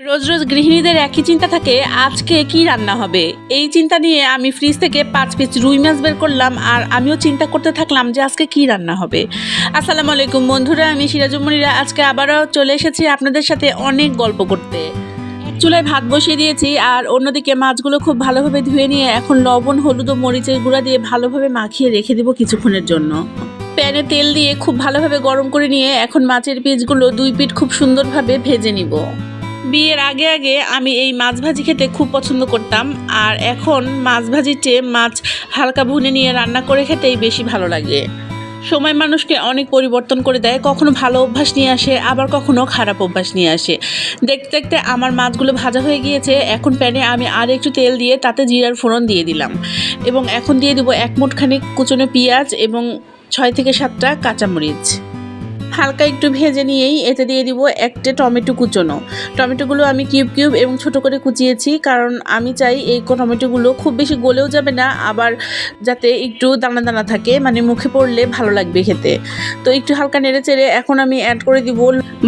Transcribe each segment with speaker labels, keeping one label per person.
Speaker 1: রোজ রোজ গৃহিণীদের একই চিন্তা থাকে, আজকে কি রান্না হবে। এই চিন্তা নিয়ে আমি ফ্রিজ থেকে 5 পিস রুই মাছ বের করলাম আর আমিও চিন্তা করতে থাকলাম যে আজকে কি রান্না হবে। আসসালামু আলাইকুম বন্ধুরা, আমি সিরাজুম মনিরা আজকে আবারও চলে এসেছি আপনাদের সাথে অনেক গল্প করতে। এক চুলায় ভাত বসিয়ে দিয়েছি আর অন্যদিকে মাছগুলো খুব ভালোভাবে ধুয়ে নিয়ে এখন লবণ, হলুদ ও মরিচের গুঁড়া দিয়ে ভালোভাবে মাখিয়ে রেখে দেবো কিছুক্ষণের জন্য। প্যানে তেল দিয়ে খুব ভালোভাবে গরম করে নিয়ে এখন মাছের পিসগুলো 2 পিঠ খুব সুন্দরভাবে ভেজে নিব। বিয়ের আগে আগে আমি এই মাছ ভাজি খেতে খুব পছন্দ করতাম, আর এখন মাছ ভাজির চেয়ে মাছ হালকা ভুনে নিয়ে রান্না করে খেতেই বেশি ভালো লাগে। সময় মানুষকে অনেক পরিবর্তন করে দেয়, কখনো ভালো অভ্যাস নিয়ে আসে আবার কখনো খারাপ অভ্যাস নিয়ে আসে। দেখতে দেখতে আমার মাছগুলো ভাজা হয়ে গিয়েছে। এখন প্যানে আমি আর একটু তেল দিয়ে তাতে জিরার ফোড়ন দিয়ে দিলাম এবং এখন দিয়ে দেবো 1 মুঠ খানিক কুচনো পেঁয়াজ এবং 6 থেকে 7টা কাঁচামরিচ। হালকা একটু ভেজে নিয়েই এতে দিয়ে দিব একটা টমেটো কুচনো। টমেটোগুলো আমি কিউব এবং ছোট করে কুচিয়েছি, কারণ আমি চাই এই টমেটোগুলো খুব বেশি গলেও যাবে না, আবার যাতে একটু দানা দানা থাকে, মানে মুখে পড়লে ভালো লাগবে খেতে। তো একটু হালকা নেড়ে চেড়ে এখন আমি অ্যাড করে দিব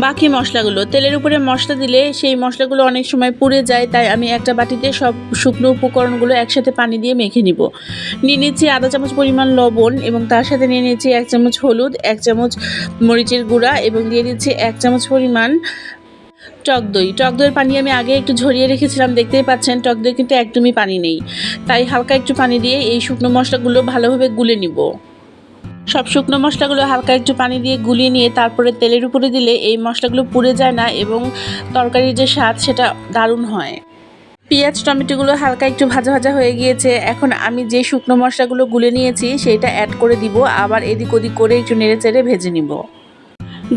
Speaker 1: বাকি মশলাগুলো। তেলের উপরে মশলা দিলে সেই মশলাগুলো অনেক সময় পুড়ে যায়, তাই আমি একটা বাটিতে সব শুকনো উপকরণগুলো একসাথে পানি দিয়ে মেখে নিব। নিয়ে নিচ্ছি আধা চামচ পরিমাণ লবণ এবং তার সাথে নিয়ে নিচ্ছি 1 চামচ হলুদ, 1 চামচ মরিচের গুঁড়া এবং দিয়ে দিচ্ছি 1 চামচ পরিমাণ টক দই। টক দইয়ের পানি আমি আগে একটু ঝরিয়ে রেখেছিলাম, দেখতেই পাচ্ছেন টক দই কিন্তু একদমই পানি নেই, তাই হালকা একটু পানি দিয়ে এই শুকনো মশলাগুলো ভালোভাবে গুলে নিব। সব শুকনো মশলাগুলো হালকা একটু পানি দিয়ে গুলিয়ে নিয়ে তারপরে তেলের উপরে দিলে এই মশলাগুলো পুড়ে যায় না এবং তরকারির যে স্বাদ সেটা দারুণ হয়। পেঁয়াজ টমেটোগুলো হালকা একটু ভাজা ভাজা হয়ে গিয়েছে। এখন আমি যে শুকনো মশলাগুলো গুলে নিয়েছি সেটা অ্যাড করে দিব, আবার এদিক ওদিক করে একটু নেড়ে চেড়ে ভেজে নিব।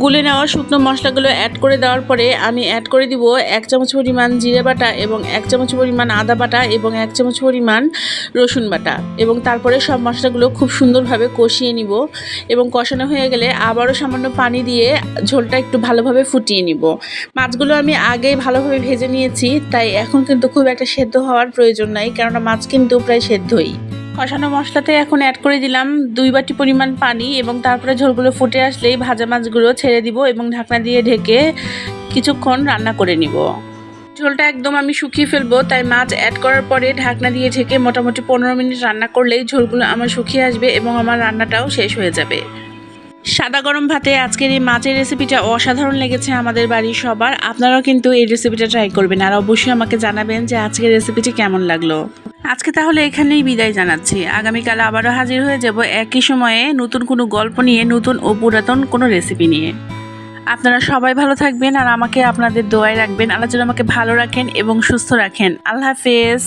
Speaker 1: গুলে নেওয়া শুকনো মশলাগুলো অ্যাড করে দেওয়ার পরে আমি অ্যাড করে দিব 1 চামচ পরিমাণ জিরে বাটা এবং 1 চামচ পরিমাণ আদা বাটা এবং 1 চামচ পরিমাণ রসুন বাটা এবং তারপরে সব মশলাগুলো খুব সুন্দরভাবে কষিয়ে নিব এবং কষানো হয়ে গেলে আবারও সামান্য পানি দিয়ে ঝোলটা একটু ভালোভাবে ফুটিয়ে নিব। মাছগুলো আমি আগেই ভালোভাবে ভেজে নিয়েছি, তাই এখন কিন্তু খুব একটা সেদ্ধ হওয়ার প্রয়োজন নাই, কেননা মাছ কিন্তু প্রায় সেদ্ধই। কষানো মশলাতে এখন অ্যাড করে দিলাম 2 বাটি পরিমাণ পানি এবং তারপরে ঝোলগুলো ফুটে আসলেই ভাজা মাছগুলো ছেড়ে দিব এবং ঢাকনা দিয়ে ঢেকে কিছুক্ষণ রান্না করে নিব। ঝোলটা একদম আমি শুকিয়ে ফেলবো, তাই মাছ অ্যাড করার পরে ঢাকনা দিয়ে ঢেকে মোটামুটি 15 মিনিট রান্না করলেই ঝোলগুলো আমার শুকিয়ে আসবে এবং আমার রান্নাটাও শেষ হয়ে যাবে। সাদা গরম ভাতে আজকের এই মাছের রেসিপিটা অসাধারণ লেগেছে আমাদের বাড়ির সবার। আপনারাও কিন্তু এই রেসিপিটা ট্রাই করবেন আর অবশ্যই আমাকে জানাবেন যে আজকের রেসিপিটি কেমন লাগলো। আজকে তাহলে এখানেই বিদায় জানাচ্ছি। আগামীকাল আবারও হাজির হয়ে যাব একই সময়ে নতুন কোনো গল্প নিয়ে, নতুন ও পুরাতন কোনো রেসিপি নিয়ে। আপনারা সবাই ভালো থাকবেন আর আমাকে আপনাদের দোয়ায় রাখবেন। আল্লাহ যেন আমাকে ভালো রাখেন এবং সুস্থ রাখেন। আল্লাহ হাফেজ।